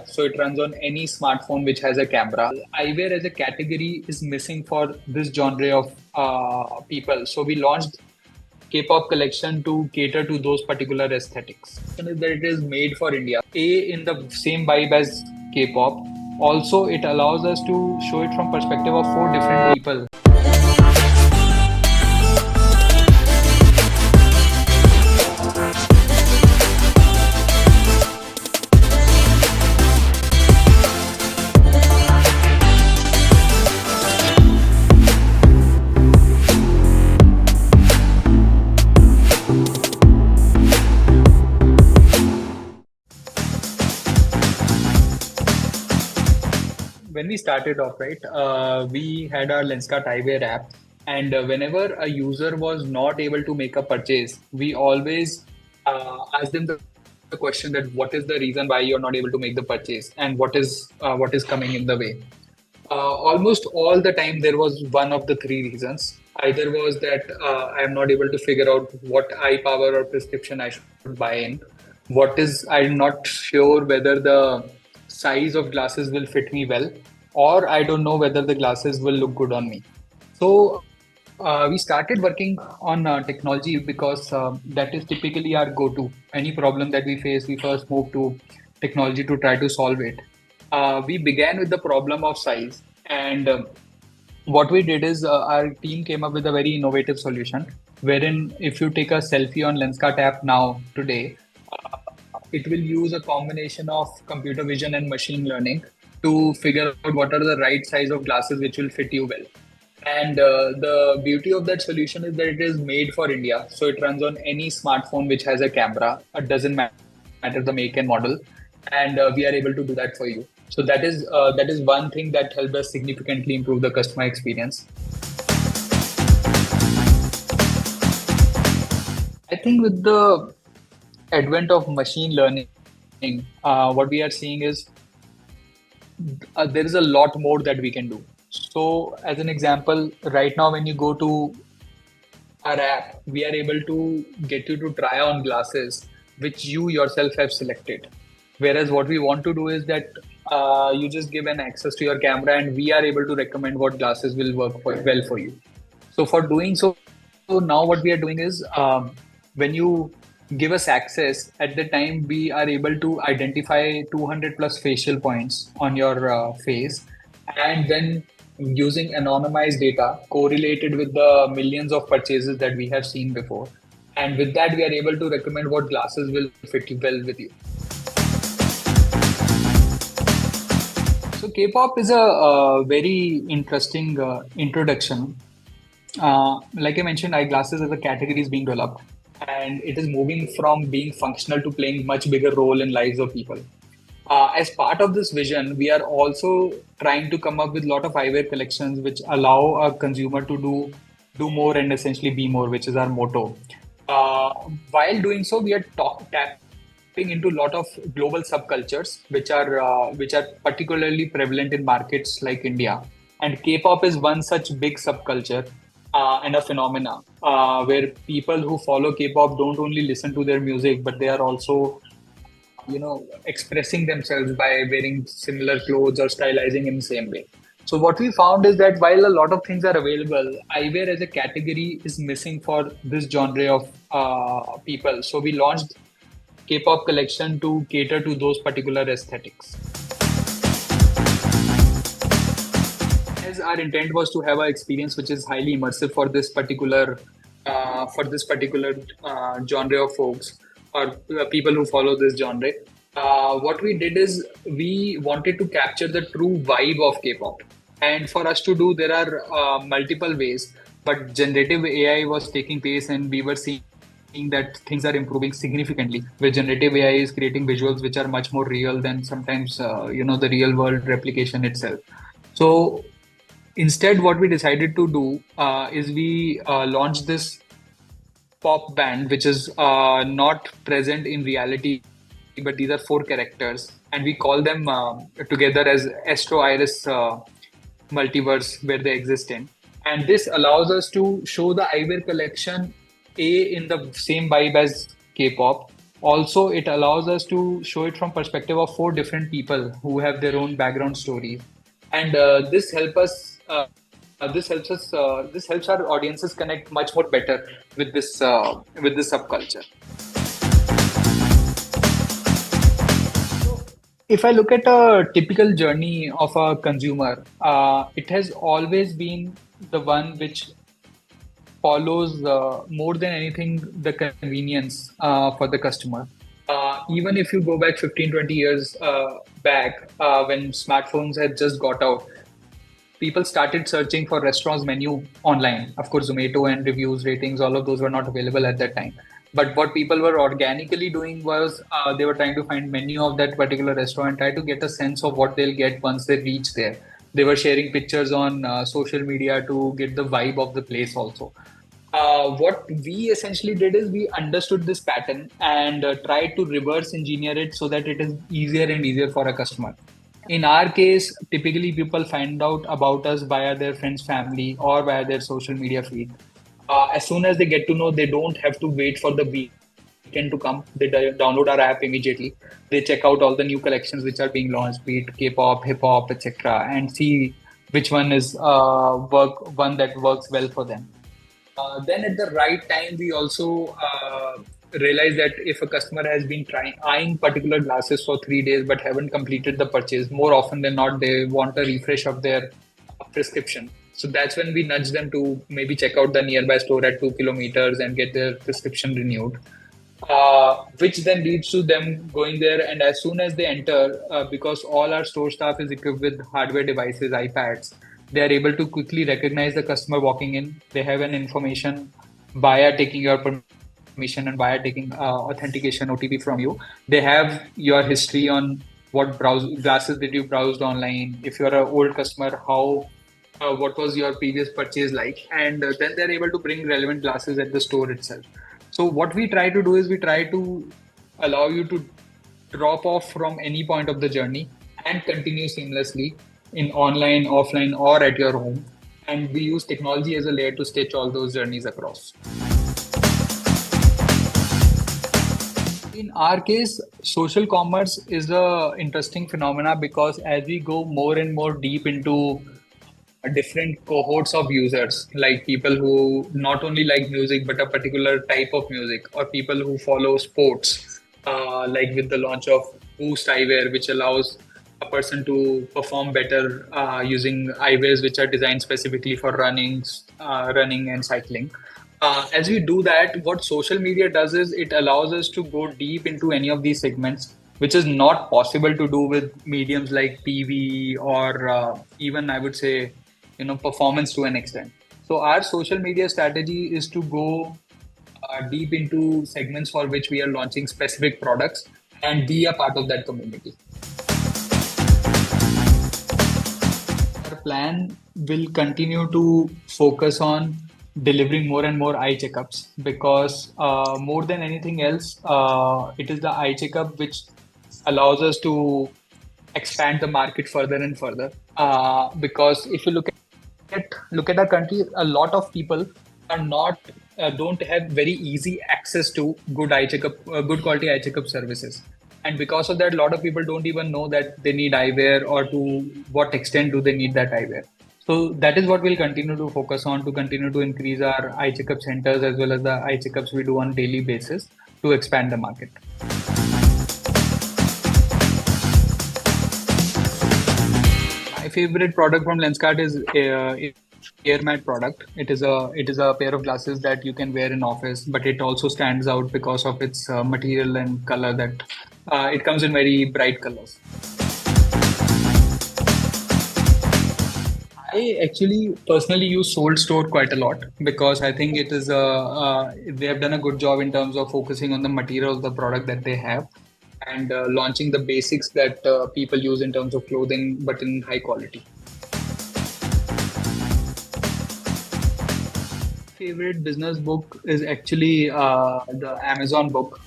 so it runs on any smartphone which has a camera. Eyewear as a category is missing for this genre of people. So we launched K-pop collection to cater to those particular aesthetics. One is that it is made for India. In the same vibe as K-pop. Also, it allows us to show it from perspective of four different people. When we started off, right, we had our Lenskart Eyewear app, and whenever a user was not able to make a purchase, we always ask them the question that what is the reason why you're not able to make the purchase, and what is coming in the way. Almost all the time, there was one of the three reasons. Either was that I am not able to figure out what eye power or prescription I should buy in. What is, I'm not sure whether the size of glasses will fit me well, or I don't know whether the glasses will look good on me. So we started working on technology because that is typically our go-to. Any problem that we face, we first move to technology to try to solve it. We began with the problem of size, and what we did is our team came up with a very innovative solution, wherein if you take a selfie on Lenskart app now today, it will use a combination of computer vision and machine learning to figure out what are the right size of glasses which will fit you well. And the beauty of that solution is that it is made for India. So it runs on any smartphone which has a camera. It doesn't matter the make and model. And we are able to do that for you. So that is one thing that helped us significantly improve the customer experience. I think with the advent of machine learning, what we are seeing is there is a lot more that we can do. So, as an example, right now, when you go to our app, we are able to get you to try on glasses which you yourself have selected. Whereas, what we want to do is that you just give an access to your camera, and we are able to recommend what glasses will work well for you. So, for doing so now what we are doing is when you give us access, at the time we are able to identify 200 plus facial points on your face, and then using anonymized data correlated with the millions of purchases that we have seen before, and with that we are able to recommend what glasses will fit well with you. So K-pop is a very interesting introduction. Like I mentioned, eyeglasses as a category is being developed, and it is moving from being functional to playing much bigger role in lives of people. As part of this vision, we are also trying to come up with a lot of eyewear collections which allow a consumer to do more and essentially be more, which is our motto. While doing so, we are tapping into a lot of global subcultures which are particularly prevalent in markets like India. And K-pop is one such big subculture and a phenomena where people who follow K-pop don't only listen to their music, but they are also, expressing themselves by wearing similar clothes or stylizing in the same way. So what we found is that while a lot of things are available, eyewear as a category is missing for this genre of people. So we launched K-pop collection to cater to those particular aesthetics. As our intent was to have an experience which is highly immersive for this particular genre of folks, or people who follow this genre. What we did is we wanted to capture the true vibe of K-pop. And for us to do, there are multiple ways, but generative AI was taking place, and we were seeing that things are improving significantly. Where generative AI is creating visuals which are much more real than sometimes, the real world replication itself. So instead, what we decided to do is we launched this pop band, which is not present in reality, but these are four characters, and we call them together as Astro Iris multiverse, where they exist in. And this allows us to show the eyewear collection in the same vibe as K-pop. Also, it allows us to show it from perspective of four different people who have their own background stories, and this helps our audiences connect much more better with this subculture. If I look at a typical journey of a consumer, it has always been the one which follows more than anything the convenience for the customer. Even if you go back 15, 20 years back, when smartphones had just got out, people started searching for restaurants menu online. Of course, Zomato and reviews, ratings, all of those were not available at that time. But what people were organically doing was they were trying to find menu of that particular restaurant, try to get a sense of what they'll get once they reach there. They were sharing pictures on social media to get the vibe of the place also. What we essentially did is we understood this pattern and tried to reverse engineer it so that it is easier and easier for a customer. In our case, typically people find out about us via their friends, family, or via their social media feed. As soon as they get to know, they don't have to wait for the weekend to come. They download our app immediately. They check out all the new collections which are being launched, be it K-pop, hip hop, etc., and see which one is one that works well for them. Then at the right time, we also realize that if a customer has been trying eyeing particular glasses for 3 days but haven't completed the purchase, more often than not, they want a refresh of their prescription. So that's when we nudge them to maybe check out the nearby store at 2 kilometers and get their prescription renewed. Which then leads to them going there, and as soon as they enter, because all our store staff is equipped with hardware devices, iPads, they are able to quickly recognize the customer walking in. They have an information via taking your permission and via taking authentication OTP from you. They have your history on what glasses did you browsed online. If you're an old customer, how what was your previous purchase like, and then they're able to bring relevant glasses at the store itself. So what we try to do is we try to allow you to drop off from any point of the journey and continue seamlessly in online, offline, or at your home. And we use technology as a layer to stitch all those journeys across. In our case, social commerce is a interesting phenomena because as we go more and more deep into different cohorts of users, like people who not only like music but a particular type of music, or people who follow sports, like with the launch of Boost Eyewear, which allows a person to perform better using eyewears which are designed specifically for running and cycling. As we do that, what social media does is it allows us to go deep into any of these segments, which is not possible to do with mediums like TV or even I would say, performance to an extent. So our social media strategy is to go deep into segments for which we are launching specific products and be a part of that community. Our plan will continue to focus on delivering more and more eye checkups because more than anything else, it is the eye checkup which allows us to expand the market further and further. Because if you look at our country, a lot of people are not don't have very easy access to good quality eye checkup services, and because of that, a lot of people don't even know that they need eyewear or to what extent do they need that eyewear. So that is what we'll continue to focus on, to continue to increase our eye checkup centers as well as the eye checkups we do on daily basis to expand the market. My favorite product from Lenskart is Air Matte product. It is a pair of glasses that you can wear in office, but it also stands out because of its material and color. That it comes in very bright colors. I actually personally use Sold Store quite a lot because I think it is they have done a good job in terms of focusing on the material of the product that they have and launching the basics that people use in terms of clothing, but in high quality. Favorite business book is actually the Amazon book.